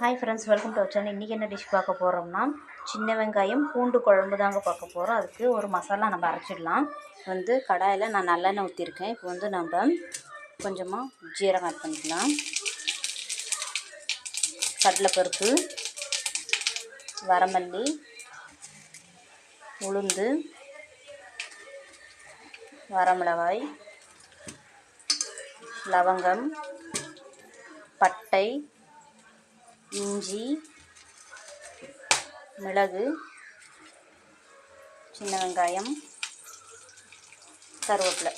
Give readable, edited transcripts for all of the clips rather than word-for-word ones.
Hi friends, welcome to our channel. இன்றைக்கி என்ன dish பார்க்க போகிறோம்னா சின்ன வெங்காயம் பூண்டு குழம்பு தாங்க பார்க்க போகிறோம். அதுக்கு ஒரு மசாலா நம்ம அரைச்சிடலாம். கடாயில் நான் நல்லெண்ணெய் ஊற்றிருக்கேன். இப்போ நம்ம கொஞ்சமாக ஜீரகம் ஆட் பண்ணிக்கலாம், கடலைப்பருப்பு, வரமல்லி, உளுந்து, வரமிளகாய், லவங்கம், பட்டை, இஞ்சி, மிளகு, சின்ன வெங்காயம், கருவேப்பிலை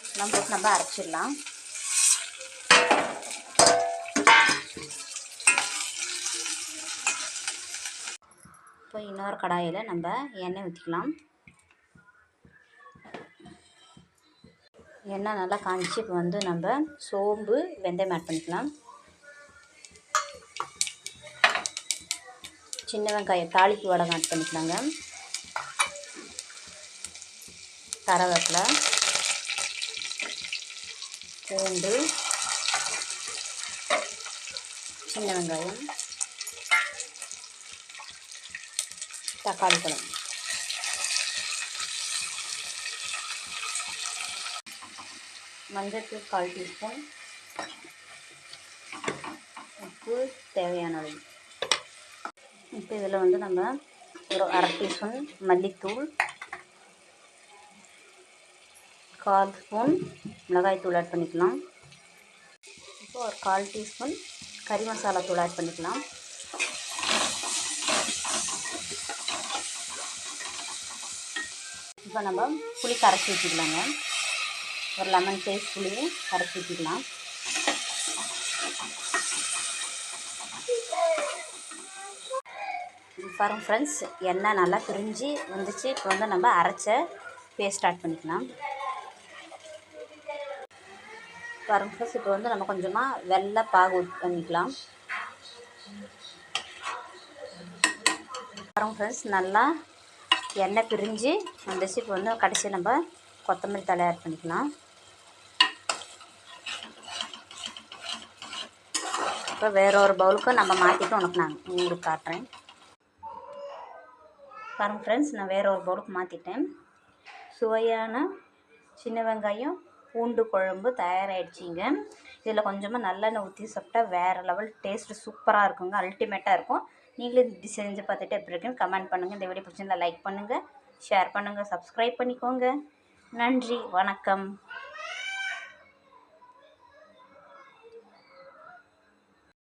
எல்லாம் போட்டு நம்ம அரைச்சிடலாம். இப்போ இன்னொரு கடாயில் நம்ம எண்ணெய் ஊற்றிக்கலாம். எண்ணெய் நல்லா காஞ்சி இப்போ நம்ம சோம்பு, வெந்தயம் ஆட் பண்ணிக்கலாம். சின்ன வெங்காயம் தாளிப்பு வடகம் ஆட் பண்ணிக்கலாங்க. கருவேப்பிலை, பூண்டு, சின்ன வெங்காயம், தக்காளி பழம், மஞ்சள் 1/4 டீஸ்பூன், உப்பு தேவையான அளவு. இப்போ இதில் நம்ம ஒரு 1/2 டீஸ்பூன் மல்லித்தூள், 1/4 ஸ்பூன் மிளகாய்த்தூள் ஆட் பண்ணிக்கலாம். இப்போ ஒரு 1/4 டீஸ்பூன் கறி மசாலா தூள் ஆட் பண்ணிக்கலாம். இப்போ நம்ம புளி கரைச்சி ஊற்றிக்கலாங்க. ஒரு லெமன் சைஸ் புளியை கரைச்சி ஊற்றிக்கலாம். பாருங்க ஃப்ரெண்ட்ஸ், எண்ணெய் நல்லா பிரிஞ்சு வந்துச்சு. இப்போ நம்ம அரைச்ச பேஸ்ட் ஆட் பண்ணிக்கலாம். பாருங்க ஃப்ரெண்ட்ஸ், இப்போ நம்ம கொஞ்சமாக வெள்ளை பாகு பண்ணிக்கலாம். பாருங்க ஃப்ரெண்ட்ஸ், நல்லா எண்ணெய் பிரிஞ்சு வந்துச்சு. இப்போ கடைசி நம்ம கொத்தமல்லி தழை ஆட் பண்ணிக்கலாம். இப்போ வேற ஒரு பவுலுக்கு நம்ம மாற்றிட்டு நான் உங்களுக்கு காட்டுறேன். பாருங்க ஃப்ரெண்ட்ஸ், நான் வேறு ஒரு பவுலுக்கு மாற்றிட்டேன். சுவையான சின்ன வெங்காயம் பூண்டு குழம்பு தயாராகிடுச்சிங்க. இதில் கொஞ்சமாக நல்லெண்ணெய் ஊற்றி சாப்பிட்டா வேறு லெவல் டேஸ்ட்டு சூப்பராக இருக்குங்க, அல்டிமேட்டாக இருக்கும். நீங்களும் இது செஞ்சு பார்த்துட்டு எப்படி இருக்குன்னு கமெண்ட் பண்ணுங்கள். இந்த வீடியோ பிடிச்சிருந்தா லைக் பண்ணுங்கள், ஷேர் பண்ணுங்கள், சப்ஸ்கிரைப் பண்ணிக்கோங்க. நன்றி, வணக்கம்.